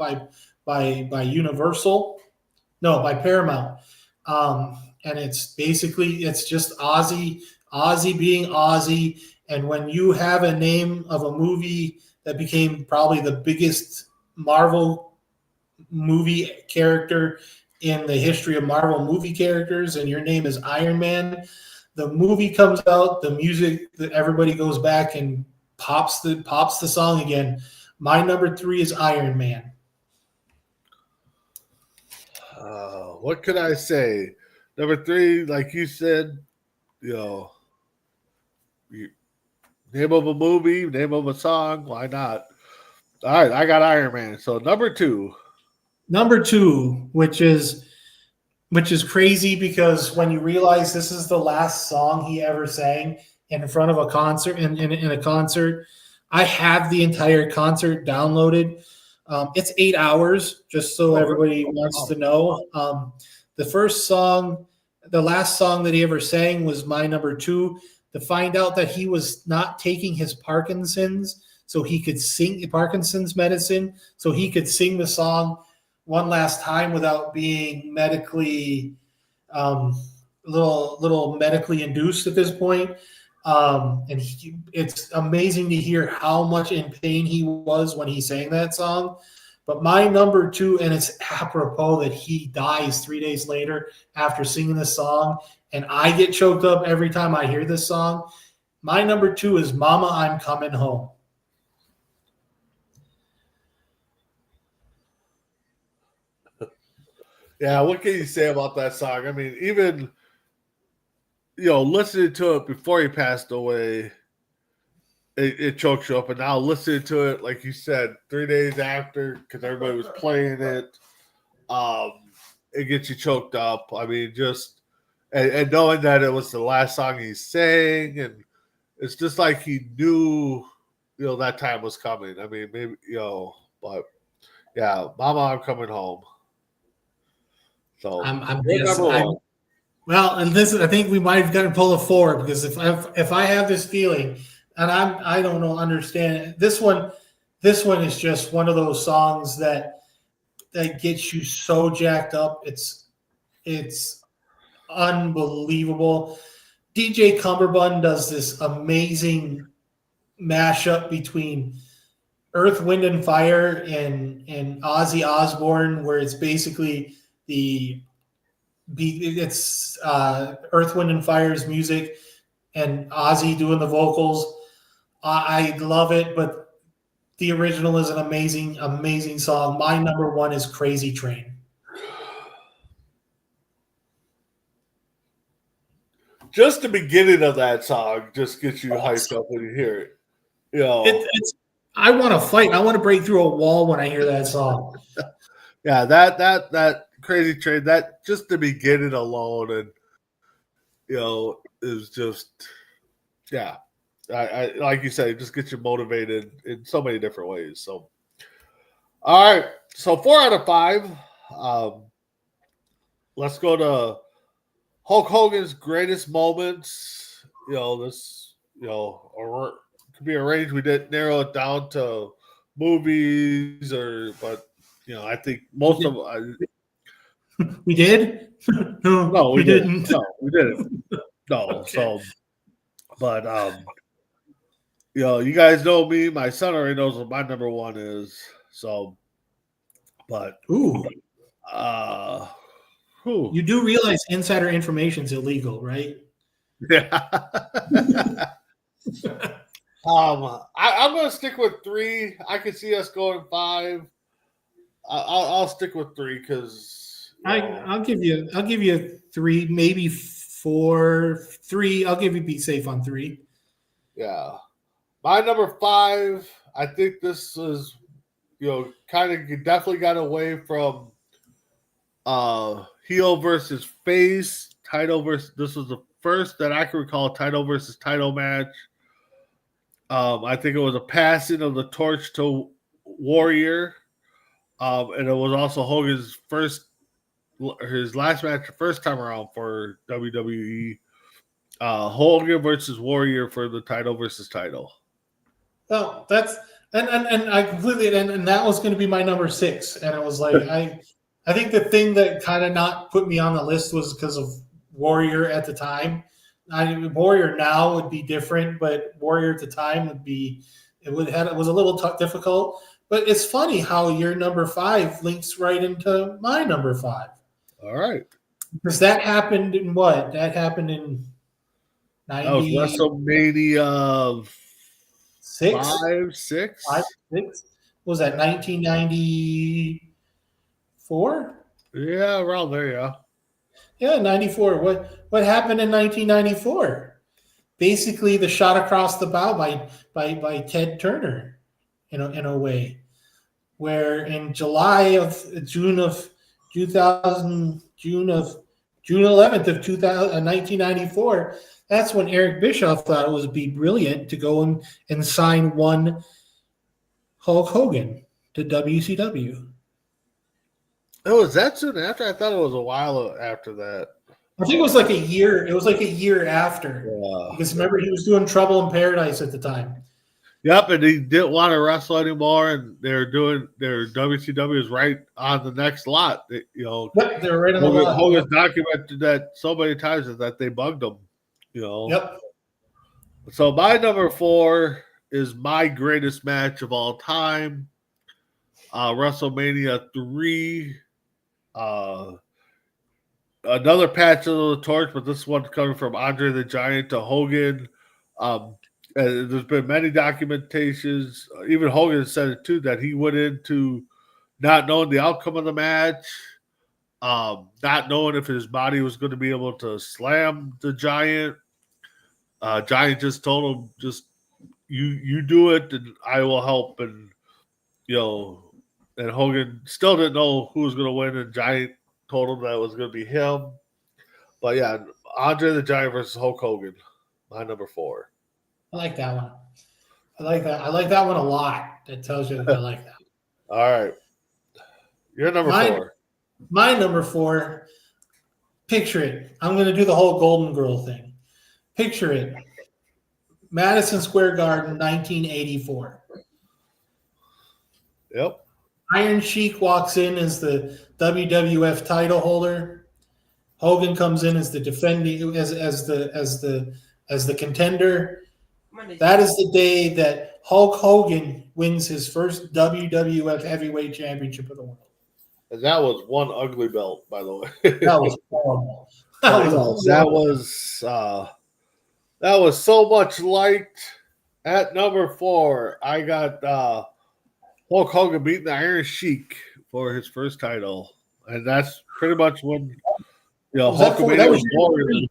by Universal, no, by Paramount, and it's just Ozzy being Ozzy. And when you have a name of a movie that became probably the biggest Marvel movie character in the history of Marvel movie characters, and your name is Iron Man, the movie comes out, the music, everybody goes back and pops the song again. My number 3 is Iron Man. What could I say? Number 3, like you said, name of a movie, name of a song, why not? All right, I got Iron Man. So number 2. Number 2, which is crazy because when you realize this is the last song he ever sang in front of a concert, in a concert, I have the entire concert downloaded. It's 8 hours, just so everybody wants to know. The last song that he ever sang was my number 2. To find out that he was not taking his Parkinson's, so he could sing Parkinson's medicine, so he could sing the song one last time without being medically little medically induced at this point. And it's amazing to hear how much in pain he was when he sang that song. But my number 2, and it's apropos that he dies 3 days later after singing this song, and I get choked up every time I hear this song. My number 2 is Mama, I'm Coming Home. Yeah, what can you say about that song? I mean, even, listening to it before he passed away, it chokes you up. And now listening to it, like you said, 3 days after, because everybody was playing it, it gets you choked up. I mean, just and knowing that it was the last song he sang, and it's just like he knew, that time was coming. I mean, maybe, but yeah, Mama, I'm Coming Home. So well, and this, I think we might have got to pull a 4, because if I have this feeling, and I don't know, understand this one is just one of those songs that gets you so jacked up. It's unbelievable. DJ Cumberbund does this amazing mashup between Earth, Wind, and Fire and Ozzy Osbourne, where it's basically it's Earth, Wind, and Fire's music and Ozzy doing the vocals. I love it, but the original is an amazing, amazing song. My number 1 is Crazy Train. Just the beginning of that song just gets you hyped up when you hear it. I want to fight. I want to break through a wall when I hear that song. Yeah, that Crazy Train, that just the beginning alone, and is just, yeah. I like you said, it just gets you motivated in so many different ways. So, all right. So 4 out of 5. Let's go to Hulk Hogan's greatest moments. This, could be arranged. We didn't narrow it down to movies but I think most of we did. No, we didn't. No, we didn't. No. Okay. So, but you guys know me. My son already knows what my number 1 is. So, but you do realize insider information is illegal, right? Yeah. I'm going to stick with 3. I can see us going 5. I'll stick with 3 because I'll give you 3, maybe 4, 3. I'll give you be safe on 3. Yeah. My number 5, I think this is, kind of definitely got away from heel versus face, title versus. This was the first that I can recall title versus title match. I think it was a passing of the torch to Warrior, and it was also Hogan's his last match, the first time around for WWE. Hogan versus Warrior for the title versus title. Oh, that's and I completely and that was going to be my number 6, and it was like I think the thing that kind of not put me on the list was because of Warrior at the time. Warrior now would be different, but Warrior at the time it was a little difficult. But it's funny how your number 5 links right into my number 5. All right, because that happened in what? That happened in 90. That was WrestleMania 6? 6? What was that, 1994? Yeah, around there, yeah. Yeah, 94. What happened in 1994? Basically, the shot across the bow by Ted Turner, in a way, where in June 11th of 1994, that's when Eric Bischoff thought it would be brilliant to go and sign one Hulk Hogan to WCW. Oh, was that soon after? I thought it was a while after that. I think it was like a year. It was like a year after. Yeah. Because remember, he was doing Trouble in Paradise at the time. Yep, and he didn't want to wrestle anymore, and they're doing their WCW is right on the next lot. Yep, they're right on the lot. Hogan's documented that so many times that they bugged him. Yep. So my number 4 is my greatest match of all time. WrestleMania 3. Another patch of the torch, but this one coming from Andre the Giant to Hogan. And there's been many documentations. Even Hogan said it too, that he went into not knowing the outcome of the match, not knowing if his body was going to be able to slam the Giant. Giant just told him, just you do it, and I will help. And and Hogan still didn't know who was going to win, and Giant told him that it was going to be him. But yeah, Andre the Giant versus Hulk Hogan, my number 4. I like that one. I like that one a lot. That tells you that I like that. All right. You're number 4. My number 4, picture it. I'm going to do the whole Golden Girl thing. Picture it. Madison Square Garden, 1984. Yep. Iron Sheik walks in as the WWF title holder. Hogan comes in as the defending as the contender. That is the day that Hulk Hogan wins his first WWF Heavyweight Championship of the world. And that was one ugly belt, by the way. That was horrible. That was so much liked. At number 4, I got Hulk Hogan beating the Iron Sheik for his first title, and that's pretty much when Hulk Hogan was born.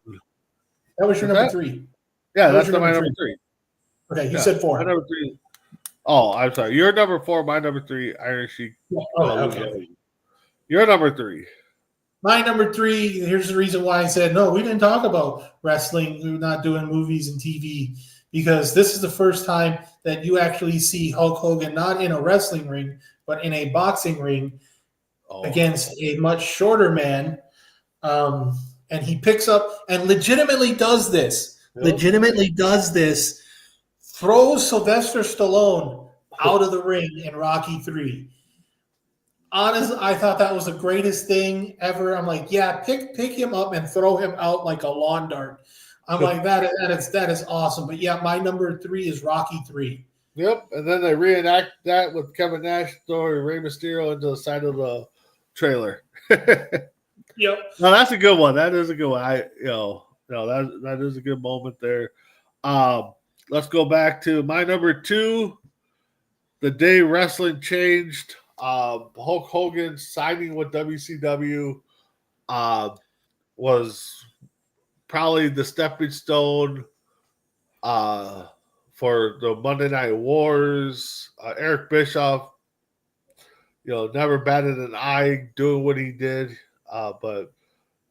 That was your number 3. Yeah, that's my number 3. Okay, you said 4. My number 3. Oh, I'm sorry. Your number 4, my number 3, Iron Sheik. Yeah, okay. Your number 3. My number 3, here's the reason why I said, no, we didn't talk about wrestling. We're not doing movies and TV, because this is the first time that you actually see Hulk Hogan not in a wrestling ring, but in a boxing ring against a much shorter man. And he picks up and legitimately does this. Throws Sylvester Stallone out of the ring in Rocky 3. Honestly, I thought that was the greatest thing ever. I'm like, yeah, pick him up and throw him out like a lawn dart. I'm like, that is awesome. But yeah, my number 3 is Rocky 3. Yep, and then they reenact that with Kevin Nash throwing Rey Mysterio into the side of the trailer. Yep. No, that's a good one. That is a good one. That is a good moment there. Let's go back to my number 2. The day wrestling changed. Hulk Hogan signing with WCW was probably the stepping stone for the Monday Night Wars. Eric Bischoff, never batted an eye doing what he did. But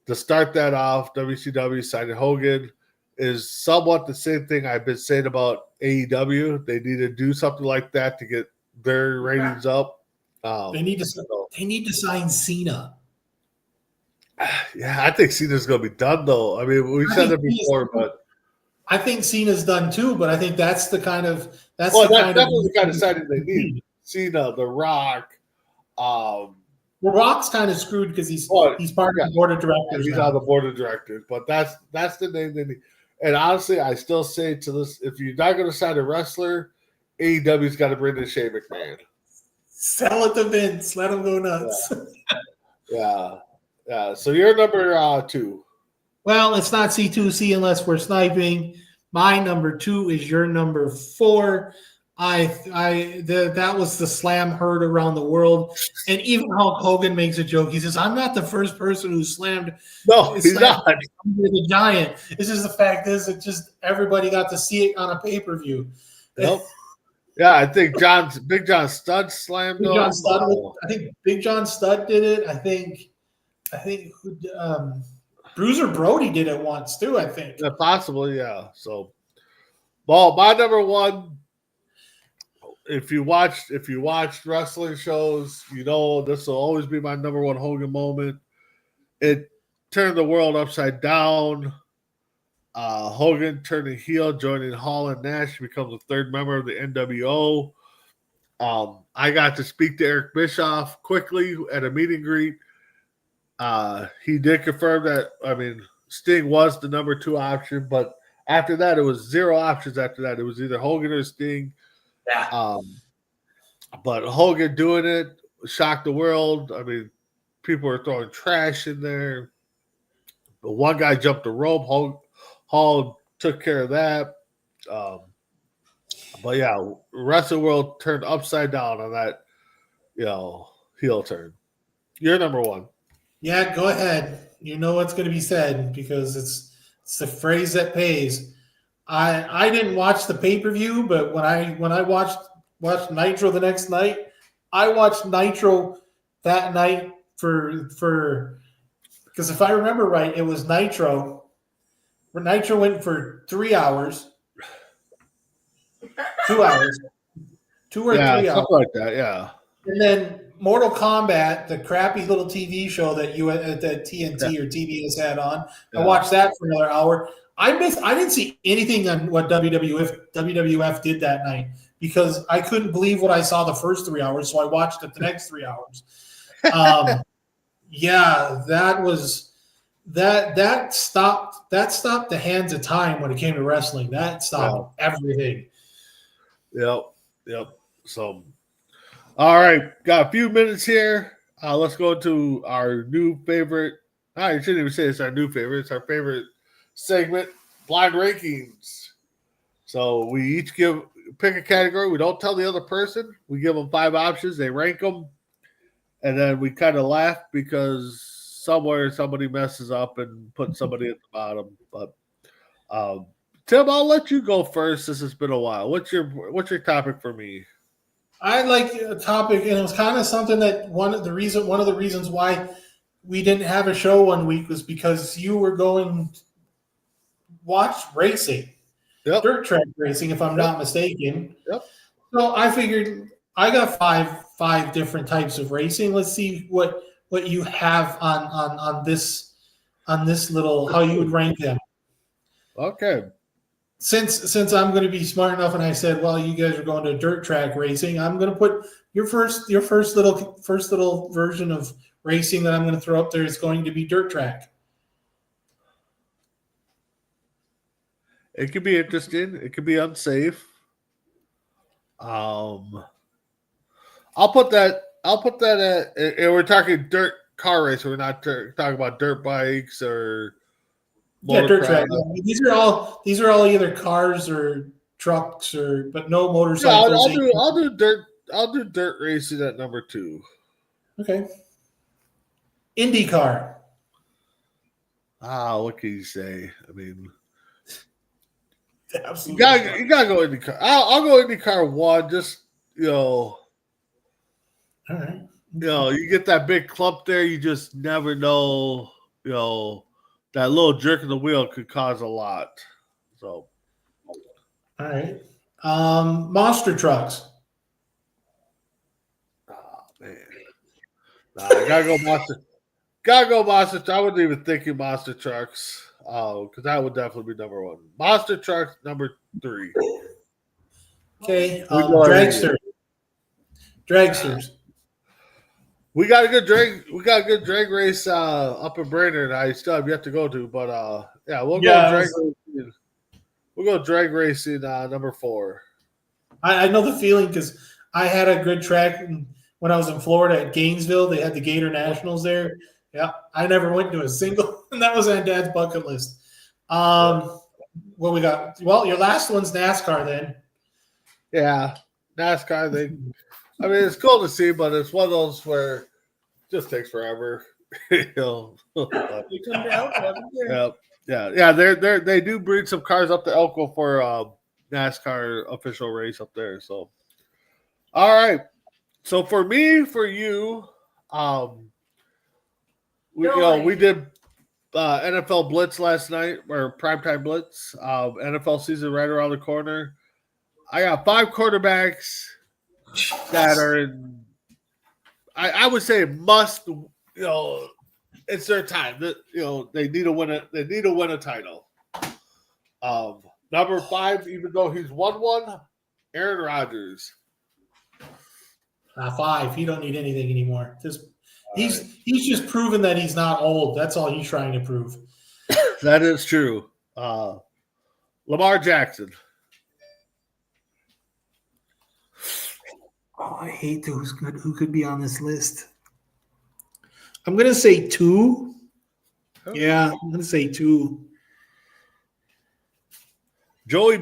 to start that off, WCW signing Hogan is somewhat the same thing I've been saying about AEW. They need to do something like that to get their ratings up. They need to sign Cena. Yeah, I think Cena's going to be done, though. I mean, we've said it before, but I think Cena's done too. But I think that's the kind of the kind of signing they need. Cena, The Rock. The Rock's kind of screwed because he's part of the board of directors. He's on the board of directors, but that's the name they need. And honestly, I still say to this: if you're not going to sign a wrestler, AEW's got to bring in Shane McMahon. Sell it to Vince. Let him go nuts. Yeah. So you're number 2. Well, it's not C2C unless we're sniping. My number 2 is your number 4. That was the slam heard around the world, and even Hulk Hogan makes a joke. He says, "I'm not the first person who slammed." No, he's not. The Giant. It's just the fact is, it just everybody got to see it on a pay-per-view. Nope. Yeah, I think Big John Studd slammed him. I think Big John Studd did it. I think Bruiser Brody did it once too. I think. Yeah, possibly, yeah. So, well, my number 1. If you watched wrestling shows, this will always be my number 1 Hogan moment. It turned the world upside down. Hogan turning heel, joining Hall and Nash, becomes the third member of the NWO. I got to speak to Eric Bischoff quickly at a meet and greet. He did confirm that, Sting was the number 2 option, but after that, it was 0 options after that. It was either Hogan or Sting. Yeah. But Hogan doing it shocked the world. People were throwing trash in there. But one guy jumped the rope. Hall took care of that. But yeah, wrestling world turned upside down on that, heel turn. You're number 1. Yeah, go ahead. You know what's going to be said because it's the phrase that pays. I didn't watch the pay-per-view, but when I watched Nitro the next night, I watched Nitro that night for because if I remember right, it was Nitro. Where Nitro went for 3 hours. 2 hours. 2 or 3 hours. Something like that, yeah. And then Mortal Kombat, the crappy little TV show that TNT or TBS had on. I watched that for another hour. I didn't see anything on what WWF did that night because I couldn't believe what I saw the first 3 hours, so I watched it the next 3 hours. Yeah, that stopped the hands of time when it came to wrestling. That stopped everything. Yep. So, all right, got a few minutes here. Let's go to our new favorite. I shouldn't even say it's our new favorite. It's our favorite segment, blind rankings. So we each pick a category. We don't tell the other person. We give them 5 options. They rank them, and then we kind of laugh because somewhere somebody messes up and puts somebody at the bottom. But Tim, I'll let you go first since it's been a while. What's your topic for me? I like a topic, and it was kind of something that one of the reasons why we didn't have a show one week was because you were going to watch racing, dirt track racing, if I'm not mistaken. Yep. So I figured I got five different types of racing. Let's see what you have on this little how you would rank them. Okay. Since I'm going to be smart enough, and I said, well, you guys are going to dirt track racing, I'm going to put your first little version of racing that I'm going to throw up there is going to be dirt track. It could be interesting. It could be unsafe. I'll put that at, and we're talking dirt car race. We're not talking about dirt bikes or dirt track. These are all either cars or trucks but no motorcycles. I'll do dirt racing at number 2. Okay. IndyCar. What can you say? Absolutely. You gotta go IndyCar. I'll go IndyCar 1. Just all right. You get that big clump there. You just never know. That little jerk of the wheel could cause a lot. So, all right. Monster trucks. Oh man, I gotta go monster. Gotta go monster. I wasn't even thinking monster trucks. Because that would definitely be number 1. Monster trucks number 3. Okay. Dragsters. We got a good drag race up in Brainerd. I still have yet to go to, but we'll go drag racing. We'll go drag racing number 4. I know the feeling because I had a good track when I was in Florida at Gainesville. They had the Gator Nationals there. Yeah, I never went to a single, and that was on Dad's bucket list. What we got? Well, your last one's NASCAR then. Yeah, NASCAR thing. It's cool to see, but it's one of those where it just takes forever. Yeah. They do breed some cars up to Elko for NASCAR official race up there. So, all right. So for you, we did NFL Blitz last night, or Primetime Blitz. NFL season right around the corner. I got 5 quarterbacks that are in, I would say must, it's their time. That they need to win a title. Number 5, even though he's won one, Aaron Rodgers. 5. He don't need anything anymore. He's just proven that he's not old. That's all he's trying to prove. That is true. Lamar Jackson. Oh, I hate who could be on this list. I'm gonna say 2. Yeah, I'm gonna say 2. Joey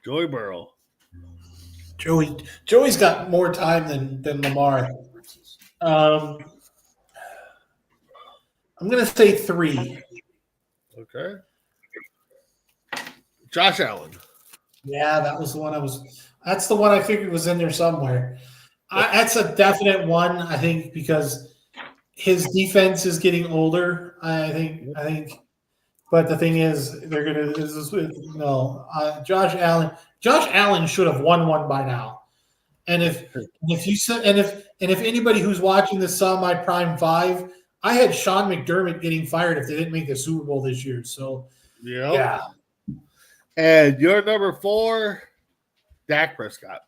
Burrow. Joey's got more time than Lamar. I'm gonna say 3. Okay. Josh Allen. Yeah, that was the one that's the one I figured was in there somewhere. That's a definite one, I think, because his defense is getting older. I think. But the thing is, Josh Allen. Josh Allen should have won one by now. And if anybody who's watching this saw my prime 5, I had Sean McDermott getting fired if they didn't make the Super Bowl this year. So yeah. And your number 4, Dak Prescott.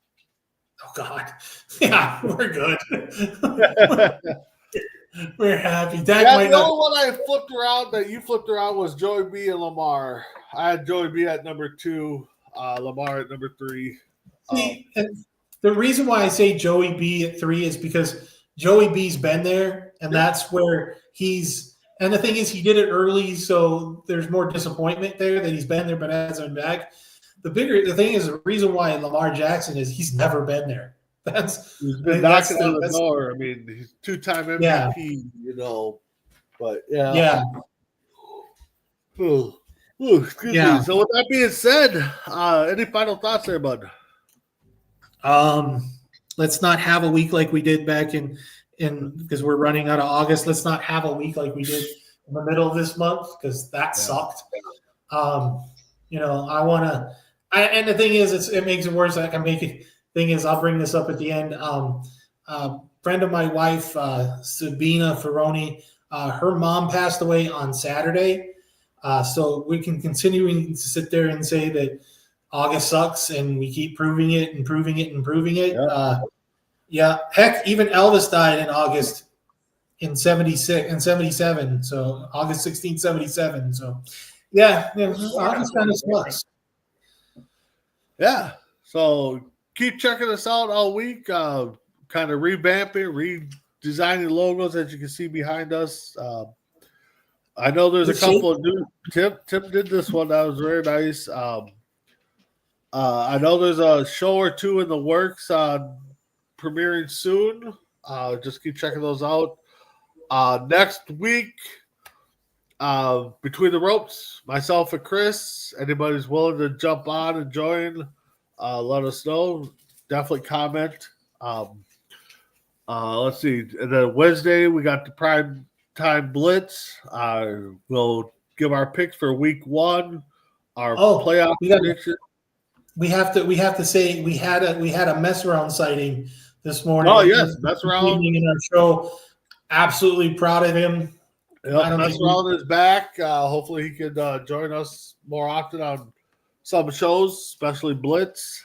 Oh God, yeah, we're good. We're happy. Dak the only one I flipped around that you flipped around was Joey B and Lamar. I had Joey B at number 2, Lamar at number 3. See, and the reason why I say Joey B at 3 is because Joey B's been there, and that's where he's. And the thing is, he did it early, so there's more disappointment there that he's been there, but hasn't been back. The thing is, the reason why Lamar Jackson is he's never been there. He's been knocking on the door. I mean, he's 2-time MVP, But yeah. Ooh, excuse me. So with that being said, any final thoughts there, bud? Let's not have a week like we did back in because we're running out of August. Let's not have a week like we did in the middle of this month because that sucked. I want to. And the thing is, it makes it worse. I can make it. Thing is, I'll bring this up at the end. Friend of my wife, Sabina Ferroni, her mom passed away on Saturday. So we can continue to sit there and say that August sucks, and we keep proving it and proving it and proving it. Heck, even Elvis died in August in 76 and 77. So August 16, 77. So August kind of sucks. Yeah. So keep checking us out all week. Kind of revamping, redesigning logos that you can see behind us. I know there's a couple of new. Tim did this one that was very nice. I know there's a show or 2 in the works premiering soon. Just keep checking those out. Next week, Between the Ropes, myself and Chris. Anybody's willing to jump on and join, let us know. Definitely comment. Let's see. And then Wednesday, we got the Prime Time Blitz. We'll give our picks for week 1, our playoff prediction. We have to say we had a mess around sighting this morning. Oh yes, mess around in our show. Absolutely proud of him. Mess around is back. Hopefully he can join us more often on some shows, especially Blitz.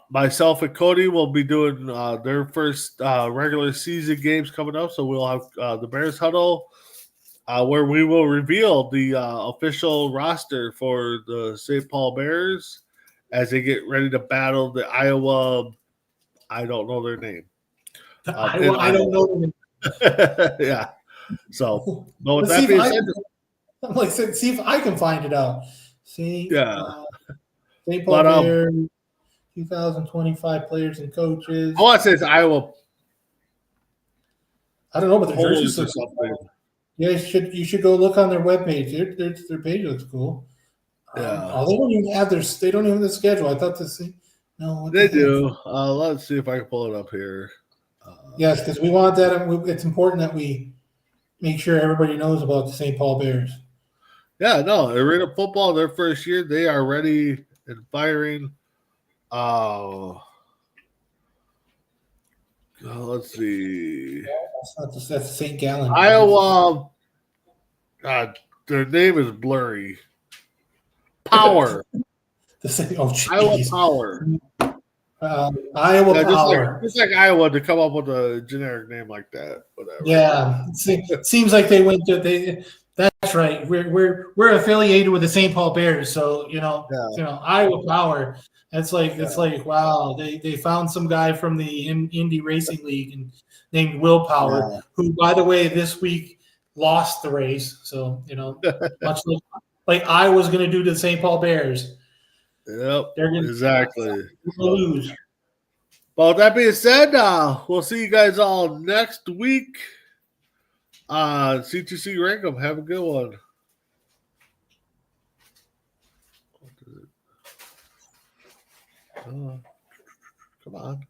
Myself and Cody will be doing their first regular season games coming up, so we'll have the Bears Huddle, where we will reveal the official roster for the St. Paul Bears as they get ready to battle the Iowa. I don't know their name. I don't know their name. Yeah. So, see if I can find it out. St. Paul Bears, 2025 players and coaches. I want to say it's Iowa. I don't know, but the jerseys or something. Yeah, you should go look on their webpage. Their page looks cool. Yeah. They don't even have the schedule. I thought they do. Let's see if I can pull it up here. Yes, because we want that. It's important that we make sure everybody knows about the St. Paul Bears. Yeah, no, Arena Football, their first year, they are ready and firing. Let's see. That's St. Gallen. Iowa. The their name is blurry. Power. Iowa geez. Power. Iowa Yeah, Power. just like Iowa to come up with a generic name like that. Whatever. Yeah, it seems like they went to. That's right. We're affiliated with the St. Paul Bears, so Iowa Power. It's like wow. They found some guy from the Indy Racing League and named Will Power, who, by the way, this week lost the race. So much like I was going to do to the St. Paul Bears. Yep. They're going Exactly. to lose. But with that being said, we'll see you guys all next week on C2C Rankem. Have a good one. Come on.